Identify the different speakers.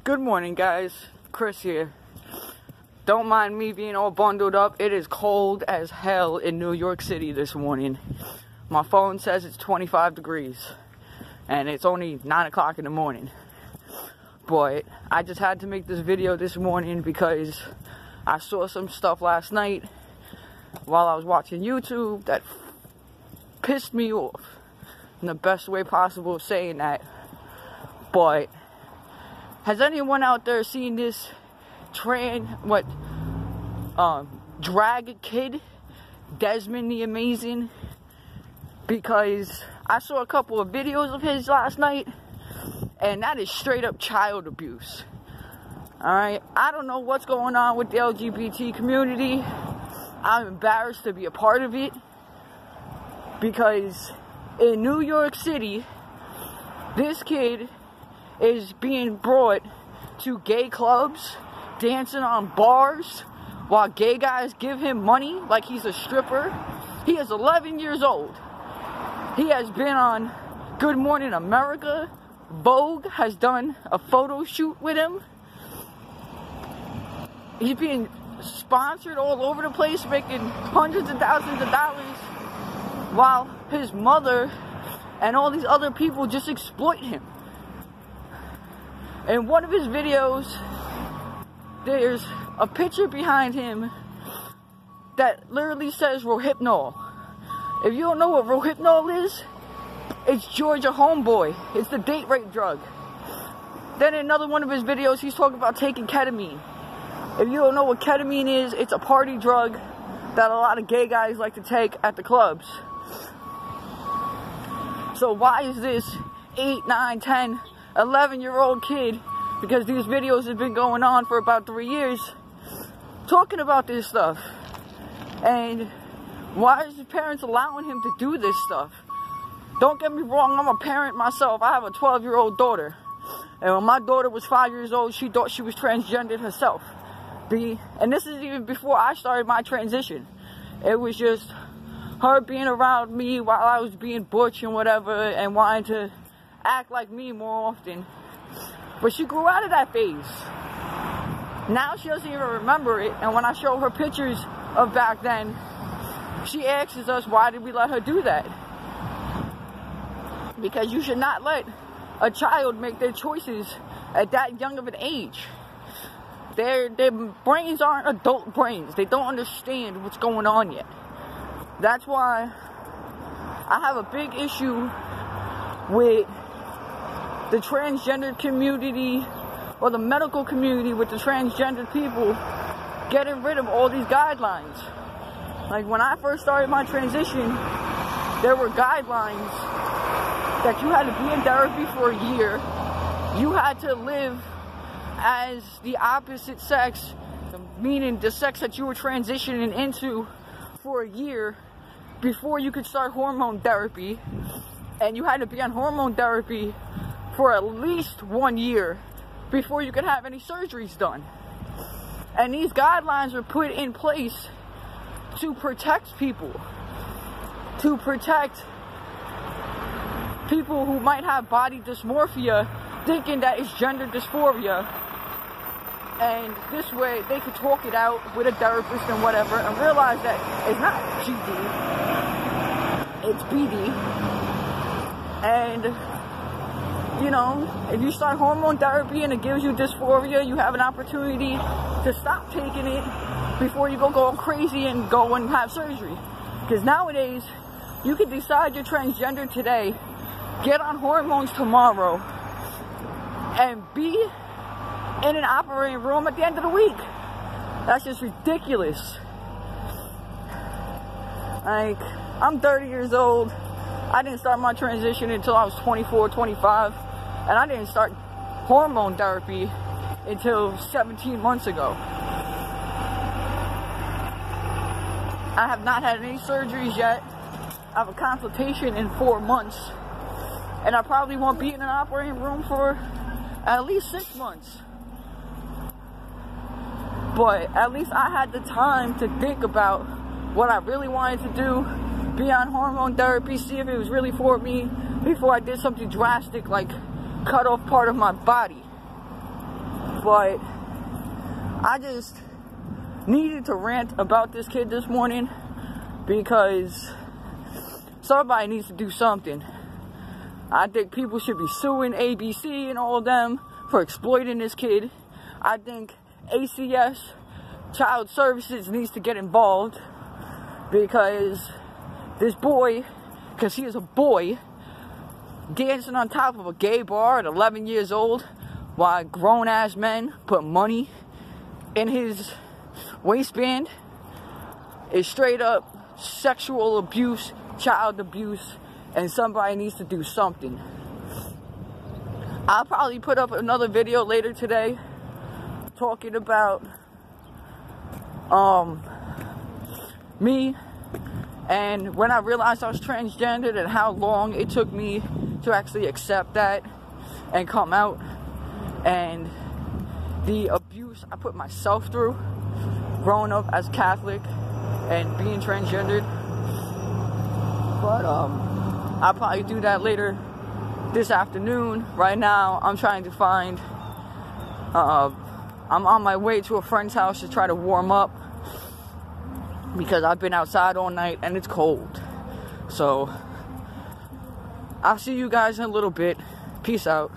Speaker 1: Good morning, guys. Chris here. Don't mind me being all bundled up. It is cold as hell in New York City this morning. My phone says it's 25 degrees. And it's only 9 o'clock in the morning. But I just had to make this video this morning because I saw some stuff last night while I was watching YouTube that pissed me off. In the best way possible of saying that. But has anyone out there seen this drag kid, Desmond the Amazing? Because I saw a couple of videos of his last night, and that is straight up child abuse. Alright, I don't know what's going on with the LGBT community. I'm embarrassed to be a part of it, because in New York City, this kid is being brought to gay clubs, dancing on bars, while gay guys give him money like he's a stripper. He is 11 years old. He has been on Good Morning America. Vogue has done a photo shoot with him. He's being sponsored all over the place, making hundreds of thousands of dollars, while his mother and all these other people just exploit him. In one of his videos, there's a picture behind him that literally says Rohypnol. If you don't know what Rohypnol is, it's Georgia Homeboy. It's the date rape drug. Then in another one of his videos, he's talking about taking ketamine. If you don't know what ketamine is, it's a party drug that a lot of gay guys like to take at the clubs. So why is this 8, 9, 10, 11-year-old kid, because these videos have been going on for about 3 years, talking about this stuff? And why is his parents allowing him to do this stuff? Don't get me wrong, I'm a parent myself. I have a 12-year-old daughter. And when my daughter was 5 years old, she thought she was transgendered herself. And this is even before I started my transition. It was just her being around me while I was being butch and whatever, and wanting to act like me more often. But she grew out of that phase. Now she doesn't even remember it, and when I show her pictures of back then, she asks us, why did we let her do that? Because you should not let a child make their choices at that young of an age. Their brains aren't adult brains. They don't understand what's going on yet. That's why I have a big issue with the transgender community, or the medical community with the transgender people, getting rid of all these guidelines. Like when I first started my transition, there were guidelines that you had to be in therapy for a year. You had to live as the opposite sex, meaning the sex that you were transitioning into, for a year before you could start hormone therapy. And you had to be on hormone therapy for at least 1 year before you could have any surgeries done. And these guidelines were put in place to protect people. To protect people who might have body dysmorphia, thinking that it's gender dysphoria. And this way they could talk it out with a therapist and whatever, and realize that it's not GD, it's BD. And, you know, if you start hormone therapy and it gives you dysphoria, you have an opportunity to stop taking it before you go going crazy and go and have surgery. Because nowadays, you can decide you're transgender today, get on hormones tomorrow, and be in an operating room at the end of the week. That's just ridiculous. Like, I'm 30 years old. I didn't start my transition until I was 24, 25. And I didn't start hormone therapy until 17 months ago. I have not had any surgeries yet. I have a consultation in 4 months. And I probably won't be in an operating room for at least 6 months. But at least I had the time to think about what I really wanted to do, be on hormone therapy, see if it was really for me, before I did something drastic like cut off part of my body. But I just needed to rant about this kid this morning because somebody needs to do something. I think people should be suing ABC and all of them for exploiting this kid. I think ACS, Child Services, needs to get involved because this boy, because he is a boy, dancing on top of a gay bar at 11 years old while grown-ass men put money in his waistband is straight up sexual abuse, child abuse, and somebody needs to do something. I'll probably put up another video later today talking about me and when I realized I was transgendered and how long it took me to actually accept that and come out, and the abuse I put myself through growing up as Catholic and being transgendered. But I'll probably do that later this afternoon. Right now I'm trying to find I'm on my way to a friend's house to try to warm up because I've been outside all night and it's cold. So I'll see you guys in a little bit. Peace out.